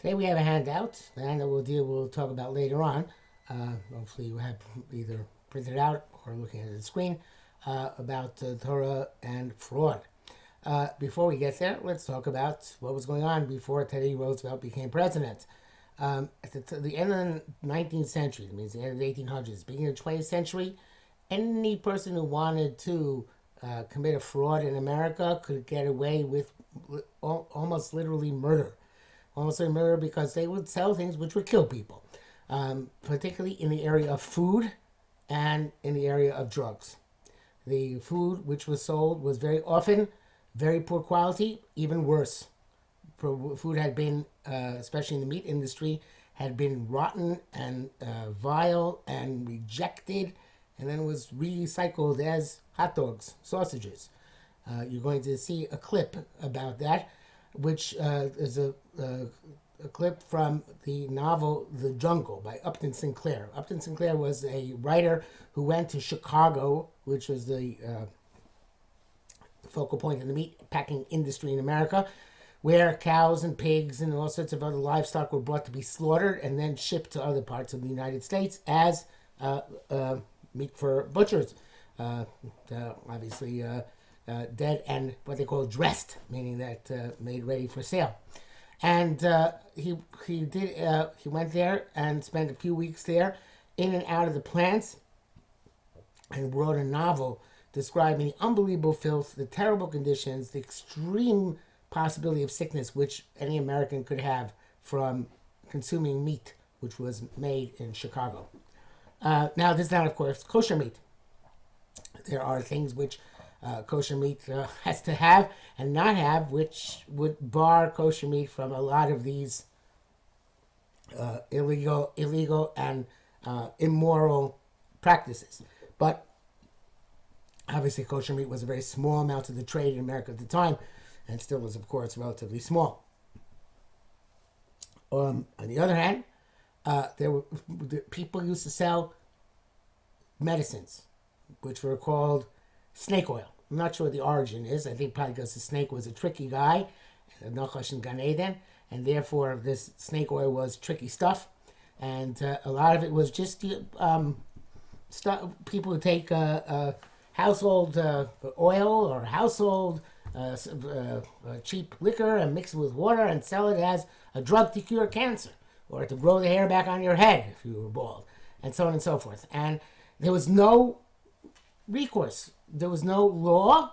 Today we have a handout. The handout we'll talk about later on. Hopefully you have either printed out or looking at the screen about Torah and fraud. Before we get there, let's talk about what was going on before Teddy Roosevelt became president. At the end of the 19th century, that means the end of the 1800s, beginning of the 20th century, any person who wanted to commit a fraud in America could get away with almost literally murder. Almost literally murder because they would sell things which would kill people, particularly in the area of food and in the area of drugs. The food which was sold was very often very poor quality, even worse. Food had been, especially in the meat industry, had been rotten and vile and rejected, and then was recycled as hot dogs, sausages. You're going to see a clip about that, which is a clip from the novel The Jungle by Upton Sinclair. Upton Sinclair was a writer who went to Chicago, which was the focal point of the meat packing industry in America, where cows and pigs and all sorts of other livestock were brought to be slaughtered and then shipped to other parts of the United States as meat for butchers. Obviously dead and what they call dressed, meaning that made ready for sale. And he went there and spent a few weeks there, in and out of the plants, and wrote a novel describing the unbelievable filth, the terrible conditions, the extreme possibility of sickness which any American could have from consuming meat which was made in Chicago. Now, this is not, of course, kosher meat. There are things which kosher meat has to have and not have, which would bar kosher meat from a lot of these illegal and immoral practices. But obviously, kosher meat was a very small amount of the trade in America at the time, and still is, of course, relatively small. On the other hand, people used to sell medicines, which were called snake oil. I'm not sure what the origin is. I think probably because the snake was a tricky guy, Nachash and Gan Eden, and therefore this snake oil was tricky stuff. And a lot of it was just stuff people would take household oil or household cheap liquor and mix it with water and sell it as a drug to cure cancer or to grow the hair back on your head if you were bald, and so on and so forth. And there was no recourse. There was no law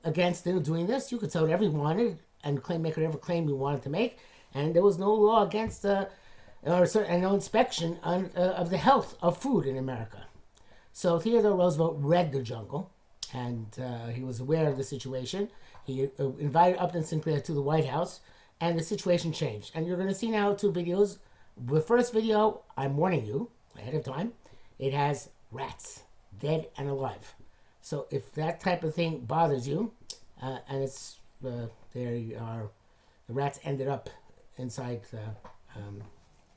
against doing this. You could sell whatever you wanted and make whatever claim you wanted to make, and there was no law against and no inspection of the health of food in America. So Theodore Roosevelt read The Jungle, and he was aware of the situation. He invited Upton Sinclair to the White House, and the situation changed. And you're going to see now two videos. The first video, I'm warning you ahead of time, it has rats, dead and alive. So if that type of thing bothers you, and it's the rats ended up inside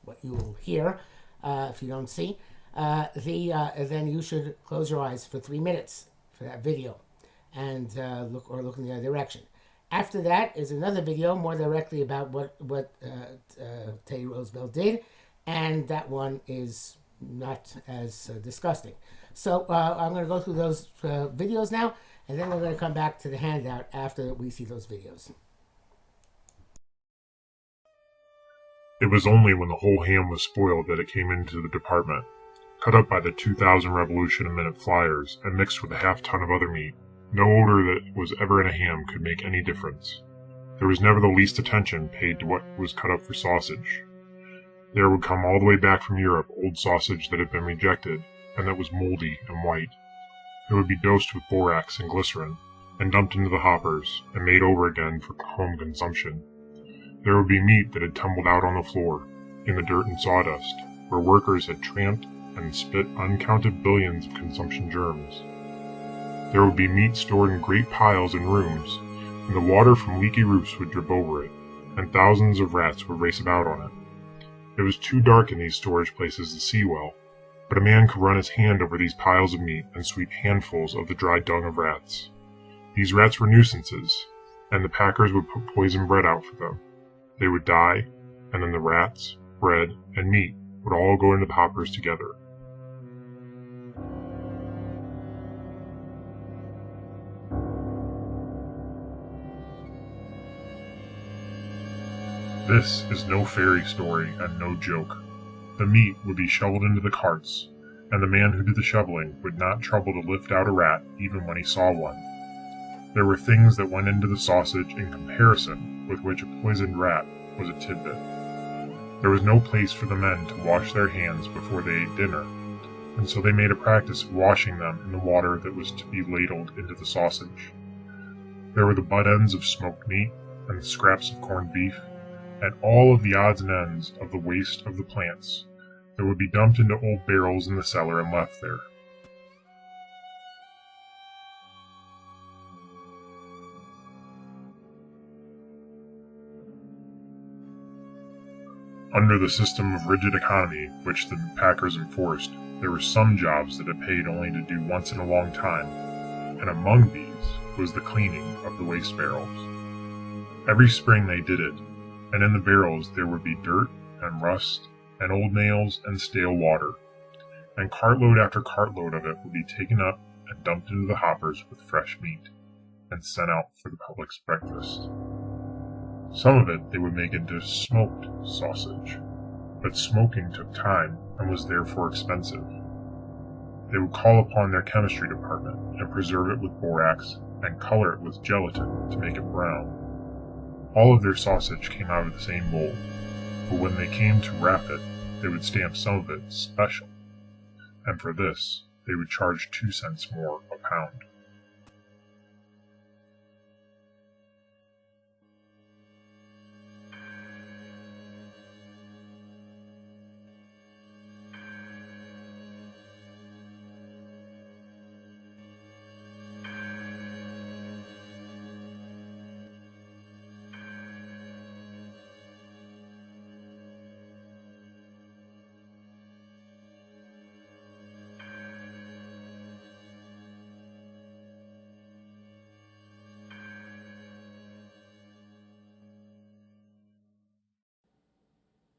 what you will hear if you don't see, then you should close your eyes for 3 minutes for that video and look in the other direction. After that is another video more directly about what Teddy Roosevelt did, and that one is not as disgusting. So I'm going to go through those videos now, and then we're going to come back to the handout after we see those videos. It was only when the whole ham was spoiled that it came into the department, cut up by the 2,000 Revolution a minute flyers and mixed with a half-ton of other meat. No odor that was ever in a ham could make any difference. There was never the least attention paid to what was cut up for sausage. There would come all the way back from Europe old sausage that had been rejected, and that was moldy and white. It would be dosed with borax and glycerin, and dumped into the hoppers, and made over again for home consumption. There would be meat that had tumbled out on the floor, in the dirt and sawdust, where workers had tramped and spit uncounted billions of consumption germs. There would be meat stored in great piles in rooms, and the water from leaky roofs would drip over it, and thousands of rats would race about on it. It was too dark in these storage places to see well, but a man could run his hand over these piles of meat and sweep handfuls of the dry dung of rats. These rats were nuisances, and the packers would put poisoned bread out for them. They would die, and then the rats, bread, and meat would all go into the hoppers together. This is no fairy story and no joke. The meat would be shoveled into the carts, and the man who did the shoveling would not trouble to lift out a rat even when he saw one. There were things that went into the sausage in comparison with which a poisoned rat was a tidbit. There was no place for the men to wash their hands before they ate dinner, and so they made a practice of washing them in the water that was to be ladled into the sausage. There were the butt ends of smoked meat, and the scraps of corned beef, and all of the odds and ends of the waste of the plants that would be dumped into old barrels in the cellar and left there. Under the system of rigid economy which the packers enforced, there were some jobs that it paid only to do once in a long time, and among these was the cleaning of the waste barrels. Every spring they did it, and in the barrels there would be dirt and rust and old nails and stale water, and cartload after cartload of it would be taken up and dumped into the hoppers with fresh meat, and sent out for the public's breakfast. Some of it they would make into smoked sausage, but smoking took time and was therefore expensive. They would call upon their chemistry department and preserve it with borax and color it with gelatin to make it brown. All of their sausage came out of the same mold, but when they came to wrap it, they would stamp some of it special, and for this they would charge 2 cents more a pound.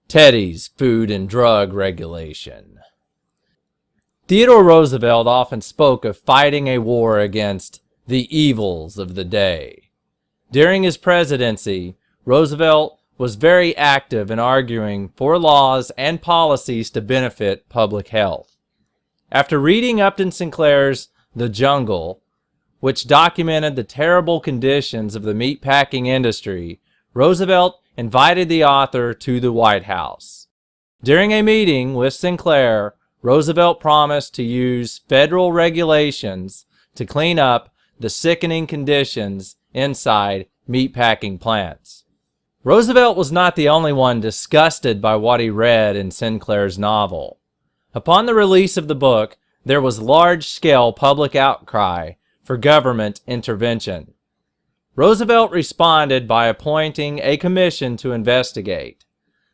Teddy's Food and Drug Regulation. Theodore Roosevelt often spoke of fighting a war against the evils of the day. During his presidency, Roosevelt was very active in arguing for laws and policies to benefit public health. After reading Upton Sinclair's The Jungle, which documented the terrible conditions of the meatpacking industry, Roosevelt invited the author to the White House. During a meeting with Sinclair, Roosevelt promised to use federal regulations to clean up the sickening conditions inside meatpacking plants. Roosevelt was not the only one disgusted by what he read in Sinclair's novel. Upon the release of the book, there was large-scale public outcry for government intervention. Roosevelt responded by appointing a commission to investigate.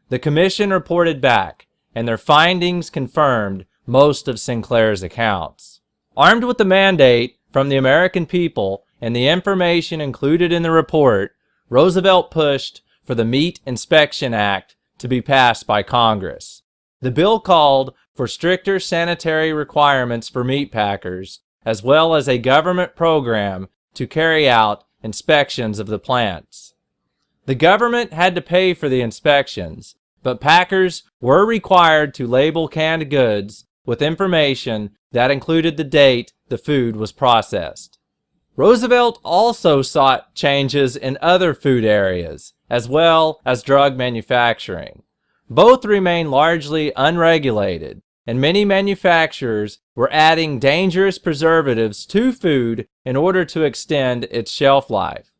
The commission reported back, and their findings confirmed most of Sinclair's accounts. Armed with the mandate from the American people and the information included in the report, Roosevelt pushed for the Meat Inspection Act to be passed by Congress. The bill called for stricter sanitary requirements for meat packers, as well as a government program to carry out inspections of the plants. The government had to pay for the inspections, but packers were required to label canned goods with information that included the date the food was processed. Roosevelt also sought changes in other food areas, as well as drug manufacturing. Both remain largely unregulated, and many manufacturers were adding dangerous preservatives to food in order to extend its shelf life.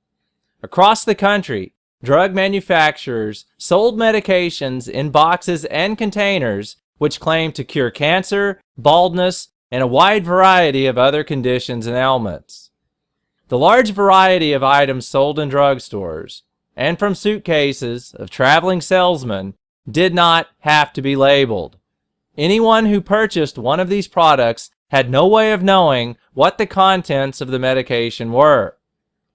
Across the country, drug manufacturers sold medications in boxes and containers which claimed to cure cancer, baldness, and a wide variety of other conditions and ailments. The large variety of items sold in drugstores and from suitcases of traveling salesmen did not have to be labeled. Anyone who purchased one of these products had no way of knowing what the contents of the medication were.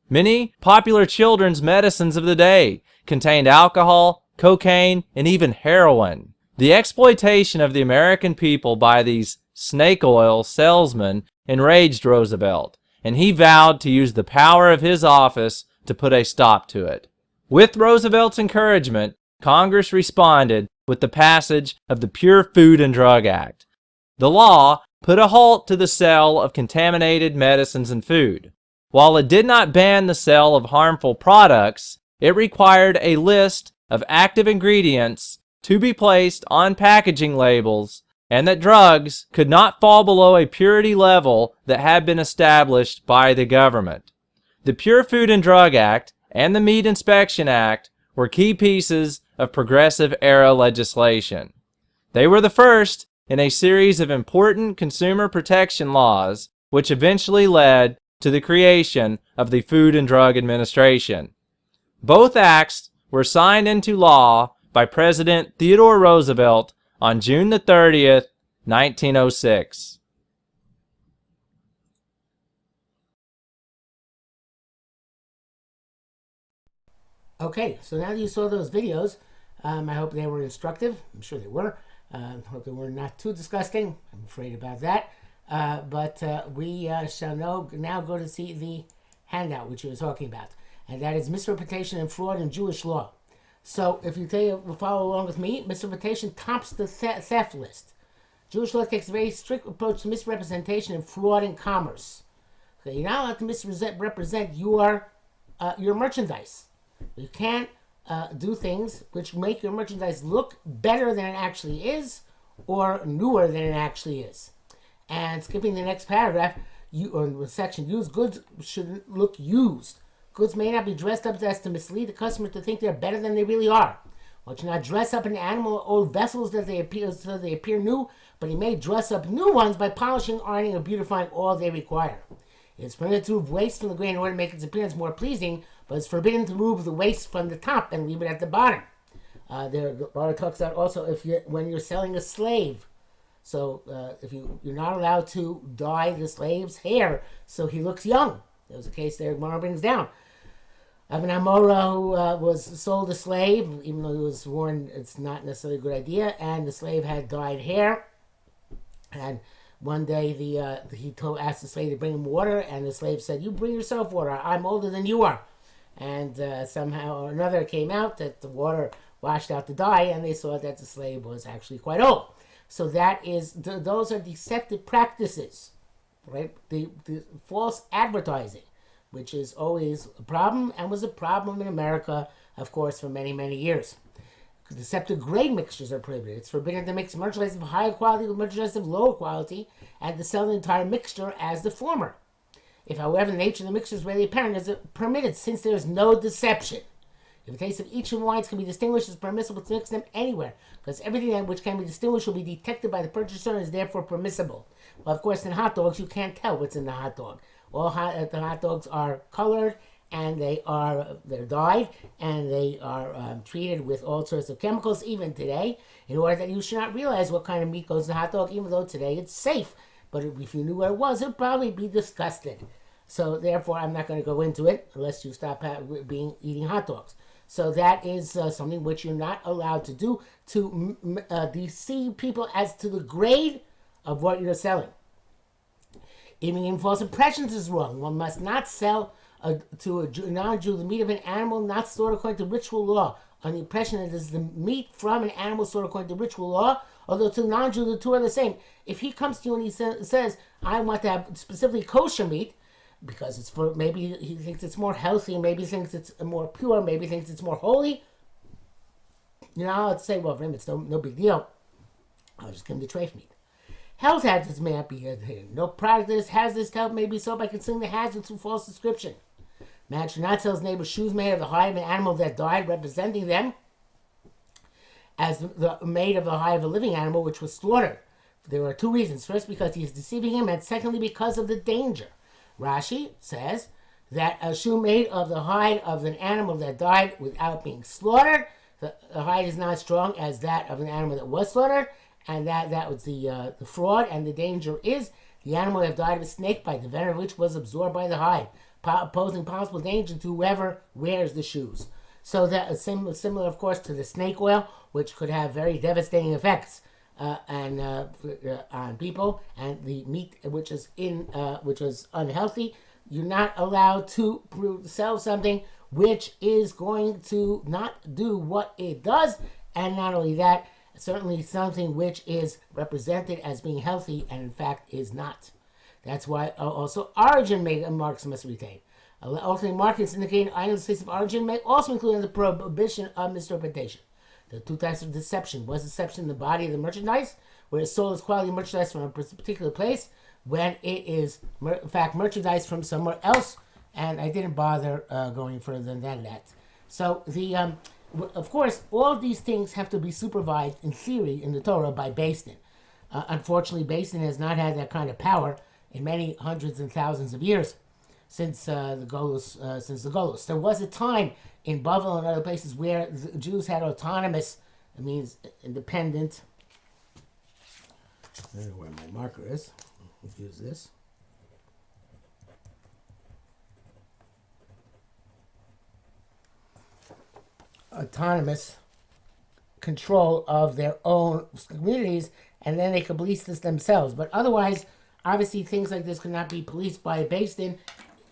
Many popular children's medicines of the day contained alcohol, cocaine, and even heroin. The exploitation of the American people by these snake oil salesmen enraged Roosevelt, and he vowed to use the power of his office to put a stop to it. With Roosevelt's encouragement, Congress responded with the passage of the Pure Food and Drug Act. The law put a halt to the sale of contaminated medicines and food. While it did not ban the sale of harmful products, it required a list of active ingredients to be placed on packaging labels, and that drugs could not fall below a purity level that had been established by the government. The Pure Food and Drug Act and the Meat Inspection Act were key pieces of progressive era legislation. They were the first in a series of important consumer protection laws, which eventually led to the creation of the Food and Drug Administration. Both acts were signed into law by President Theodore Roosevelt on June the 30th, 1906. Okay, so now that you saw those videos, I hope they were instructive. I'm sure they were. Hope they were not too disgusting. I'm afraid about that. But we shall now go to see the handout which you were talking about. And that is misrepresentation and fraud in Jewish law. So if you follow along with me, misrepresentation tops the theft list. Jewish law takes a very strict approach to misrepresentation and fraud in commerce. Okay, you're not allowed to misrepresent your merchandise. You can't do things which make your merchandise look better than it actually is or newer than it actually is. And skipping the next paragraph, or section, used goods should look used. Goods may not be dressed up as to mislead the customer to think they're better than they really are. One should not dress up an animal or old vessels so they appear new, but he may dress up new ones by polishing, ironing, or beautifying all they require. It's permitted to remove waste from the grain in order to make its appearance more pleasing, but it's forbidden to remove the waste from the top and leave it at the bottom. The Torah talks about also when you're selling a slave. So if you're not allowed to dye the slave's hair so he looks young. There was a case there Gemara brings down. An Amora who was sold a slave, even though he was warned it's not necessarily a good idea, and the slave had dyed hair. And one day he asked the slave to bring him water, and the slave said, "You bring yourself water. I'm older than you are." And somehow or another it came out that the water washed out the dye, and they saw that the slave was actually quite old. So those are deceptive practices, right? The false advertising, which is always a problem and was a problem in America, of course, for many, many years. Deceptive grade mixtures are prohibited. It's forbidden to mix merchandise of high quality with merchandise of low quality and to sell the entire mixture as the former. If, however, the nature of the mixture is readily apparent, is it permitted since there is no deception. If the taste of each of the wines can be distinguished, it's permissible to mix them anywhere, because everything which can be distinguished will be detected by the purchaser and is therefore permissible. Well, of course, in hot dogs, you can't tell what's in the hot dog. The hot dogs are colored, and they're dyed, and they are treated with all sorts of chemicals, even today, in order that you should not realize what kind of meat goes in the hot dog, even though today it's safe. But if you knew what it was, it would probably be disgusted. So therefore, I'm not going to go into it unless you stop eating hot dogs. So that is something which you're not allowed to do, to deceive people as to the grade of what you're selling. Giving false impressions is wrong. One must not sell to a non-Jew the meat of an animal not stored according to ritual law, on the impression that it is the meat from an animal stored according to ritual law, although to a non-Jew the two are the same. If he comes to you and he says, I want to have specifically kosher meat, because it's for, maybe he thinks it's more healthy, maybe he thinks it's more pure, maybe he thinks it's more holy, you're not allowed to say, well, for him it's no big deal. I'll just give him the treif meat. Health hazards may not be hidden. No product that is hazardous to health may be sold by concealing the hazard through false description. Man should not sell his neighbor's shoes made of the hide of an animal that died, representing them as made of the hide of a living animal which was slaughtered. There are two reasons. First, because he is deceiving him, and secondly, because of the danger. Rashi says that a shoe made of the hide of an animal that died without being slaughtered, the hide is not as strong as that of an animal that was slaughtered, and that was the fraud, and the danger is the animal that died of a snake bite, the venom of which was absorbed by the hide, posing possible danger to whoever wears the shoes. So that similar, of course, to the snake oil, which could have very devastating effects on people, and the meat which is which was unhealthy. You're not allowed to sell something which is going to not do what it does, and not only that, certainly something which is represented as being healthy and in fact is not. That's why also origin marks must retain. Alternate markings indicating items' place of origin may also include the prohibition of misrepresentation. The two types of deception was deception in the body of the merchandise, where it's sold as quality merchandise from a particular place, when it is in fact merchandise from somewhere else. And I didn't bother going further than that. So of course, all these things have to be supervised in theory in the Torah by Beis Din. Unfortunately, Beis Din has not had that kind of power in many hundreds and thousands of years since the Golus. There was a time in Bavel and other places where the Jews had autonomous, it means independent. I don't know where my marker is. Let's use this. Autonomous control of their own communities, and then they could police this themselves. But otherwise, obviously, things like this could not be policed by a Beis Din,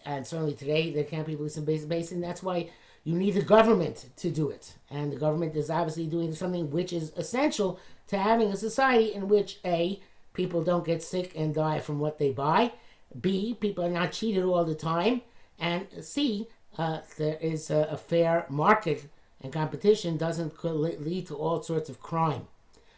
and certainly today they can't be policed by Beis Din. That's why you need the government to do it, and the government is obviously doing something which is essential to having a society in which A, people don't get sick and die from what they buy, B, people are not cheated all the time, and C, there is a fair market and competition doesn't lead to all sorts of crime.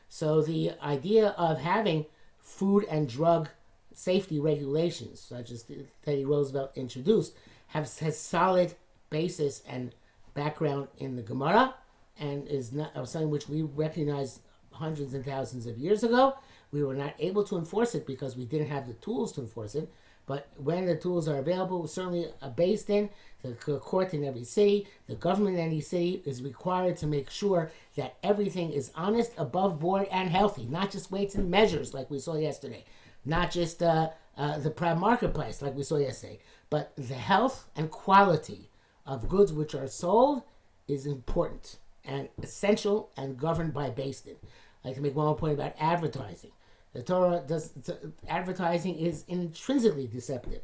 So the idea of having food and drug safety regulations, such as Teddy Roosevelt introduced, has solid basis and background in the Gemara, and is not something which we recognized hundreds and thousands of years ago. We were not able to enforce it because we didn't have the tools to enforce it. But when the tools are available, certainly a Beis Din, the court in every city, the government in any city is required to make sure that everything is honest, above board, and healthy. Not just weights and measures like we saw yesterday. Not just the prime marketplace like we saw yesterday. But the health and quality of goods which are sold is important and essential and governed by Beis Din. I'd like to make one more point about advertising. The Torah advertising is intrinsically deceptive.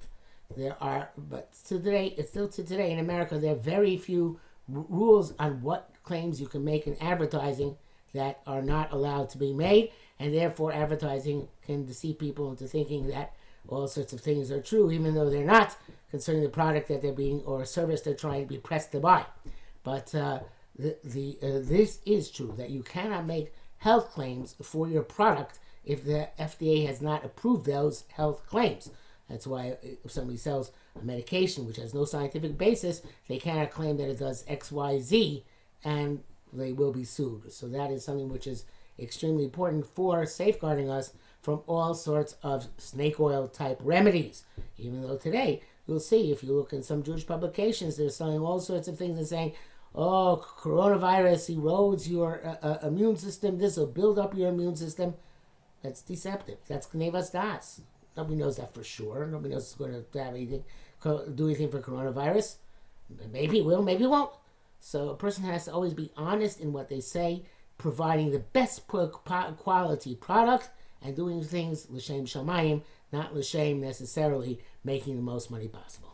But today, it's still to today in America, there are very few rules on what claims you can make in advertising that are not allowed to be made, and therefore advertising can deceive people into thinking that all sorts of things are true, even though they're not, concerning the product that they're being, or service they're trying to be pressed to buy. But this is true, that you cannot make health claims for your product if the FDA has not approved those health claims. That's why if somebody sells a medication which has no scientific basis, they cannot claim that it does X, Y, Z, and they will be sued. So that is something which is extremely important for safeguarding us from all sorts of snake oil type remedies. Even though today, you'll see, if you look in some Jewish publications, they're selling all sorts of things and saying, oh, coronavirus erodes your immune system, this will build up your immune system. That's deceptive. That's Knevas Das. Nobody knows that for sure. Nobody knows it's going to have anything, do anything for coronavirus. Maybe it will, maybe it won't. So a person has to always be honest in what they say, providing the best quality product, and doing things l'shem shamayim, not l'shem necessarily making the most money possible.